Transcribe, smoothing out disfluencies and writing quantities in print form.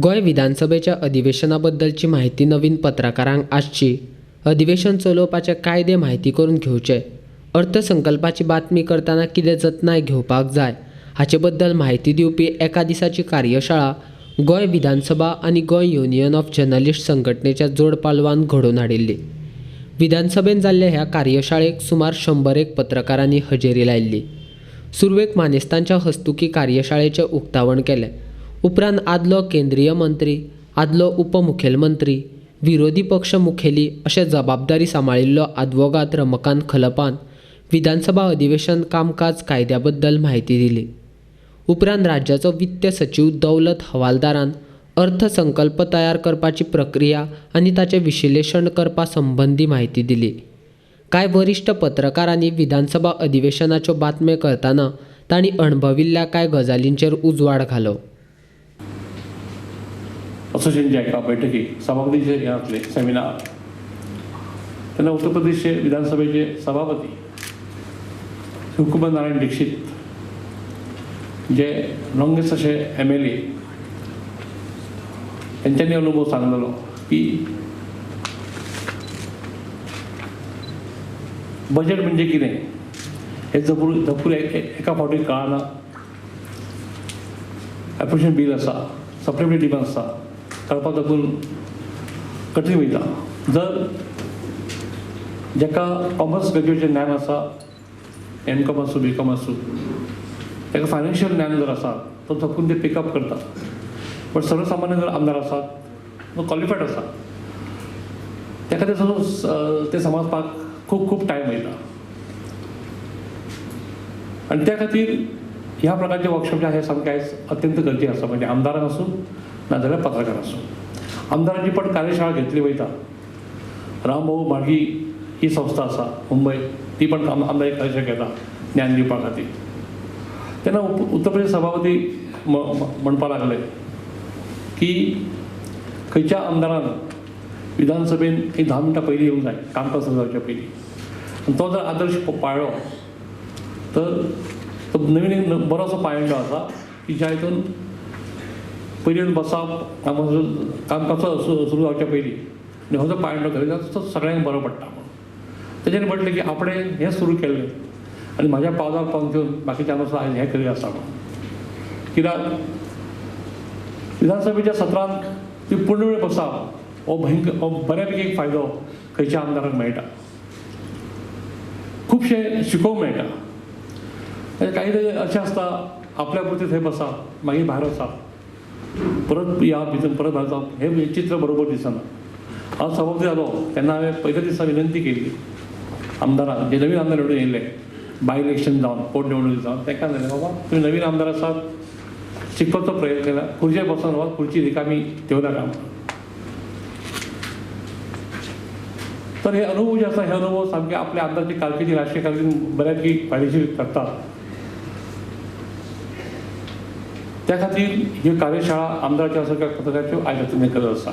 गोय विधानसभेच्या अधिवेशनाबद्दलची माहिती नवीन पत्रकारांक आसची। अधिवेशन चलोवपाचे कायदे म्हायती करून घेवचे, अर्थसंकल्पाची बातमी करतना कितें जतनाय घेवपाक जाय हाचे बद्दल म्हायती दिवपी एका दिसाची कार्यशाळा गोय विधानसभा आनी गोय युनियन ऑफ जर्नलिस्ट संघटनेच्या जोड पालवान घडोवन हाडिल्ली। विधानसभेन जाल्ले ह्या कार्यशाळेक सुमार 100 पत्रकारांनी हजेरी लायिल्ली। सुरवेक मानेस्तांच्या हस्तुकी कार्यशाळेचें उक्तावण केलें। उपरांत आदलो केंद्रीय मंत्री, आदलो उपमुखेलमंत्री, विरोधी पक्ष मुखेली अशे जबाबदारी सांबाळिल्लो आदवोगाद रमाकांत खलपान विधानसभा अधिवेशन कामकाज कायद्या बद्दल म्हायती दिली। उपरांत राज्याचो वित्त सचिव दौलत हवालदारान अर्थसंकल्प तयार करपाची प्रक्रिया आनी ताचें विश्लेशण करपा संबंधी म्हायती दिली। कांय वरिश्ठ पत्रकारांनी विधानसभा अधिवेशनाच्यो बातम्यो करतना तांणी अणभविल्ल्या कांय गजालींचेर उजवाड घालो। असोसिएशनच्या एका बैठकीत सभापतीचे हे असले सेमिनार तेन्ना उत्तर प्रदेशचे विधानसभेचे सभापती हुकुमत नारायण दीक्षित जे लॉंगेस्ट असे MLA त्यांच्यानी अनुभव सांगलेलो की बजेट म्हणजे कितें हे जपूर एका फावटी कळना। एप्रोप्रिएशन बील आसा, सप्लिमेंटरी डिमांड आसा, कळपाक लागून कठीण वयता। जर जेका कॉमर्स ग्रॅज्युएटचें ज्ञान आसा, M.Com आसूं B.Com आसूं, ताका फायनान्शियल ज्ञान जर आसा तो थकून ते पिकअप करता। बट सर्वसामान्य जर आमदार आसात, तो क्वॉलिफायड आसा, ताका ते समजपाक खूप टायम वयता। आनी त्या खातीर ह्या प्रकारचे वर्कशॉप जे हे सामके आयज अत्यंत गरजेचे आसा, म्हणजे आमदारांक आसूं नाजाल्यार पत्रकार आसूं। आमदारांची पण कार्यशाळा घेतली वयता। रामभाऊ मार्गी ही संस्था आसा मुंबय, ती पण आमदारी कार्यशाळा घेता ज्ञान दिवपा खातीर। तेन्ना उत्तर प्रदेश सभापती म्हणपा लागले की खंयच्या आमदारान विधानसभेन एक 10 मिनटां पयलीं येवंक जाय, कामकाज सुरू जावच्या पयलीं। आनी तो जर आदर्श पाळ्ळो तर तो नवीन एक बरोसो पायंडो आसा की ज्या हितून पयलीं बसप कामकाज सुरू जावच्या पयलीं आनी हो जो पायंडो केलो तो सगळ्यांक बरो पडटा म्हणून तेजेर म्हटलें की आपणें हें सुरू केल्लें आनी म्हाज्या पावलार पावन घेवन बाकीच्यांक असो आयज हें करीत आसा म्हणून। कित्याक विधानसभेच्या सत्रांत ती पूर्ण वेळ बसप हो बऱ्यापैकी एक फायदो खंयच्या आमदाराक मेळटा। खुबशें शिकोवंक मेळटा। काही अशें आसता आपल्या पुरते थंय बसप, मागीर भायर वचप, परत या भितर परत भायर जावप, हें चित्र बरोबर दिसना। हांव सभापती जालो तेन्ना हांवें पयल्या दिसा विनंती केली आमदारांक, जे नवीन आमदार निवडून येयले, बाय इलेक्शन जावन पोटनिवडणूक जावन, ताका सांगलें बाबा तुमी नवीन आमदार आसात, शिकपाचो प्रयत्न केला, खुर्चेर बसून रावात, खुर्ची रिकामी ठेवू नाका। तर हे अनुभव जे आसा हे अनुभव सामके आपल्या आमदारची कारकिर्दी राजकीय कारकिर्दी बऱ्यापैकी फायदेशीर ठरतात। त्या खातीर ही कार्यशाळा आमदाराच्या पत्रकाराच्यो आयज अत्यंत गरज आसा।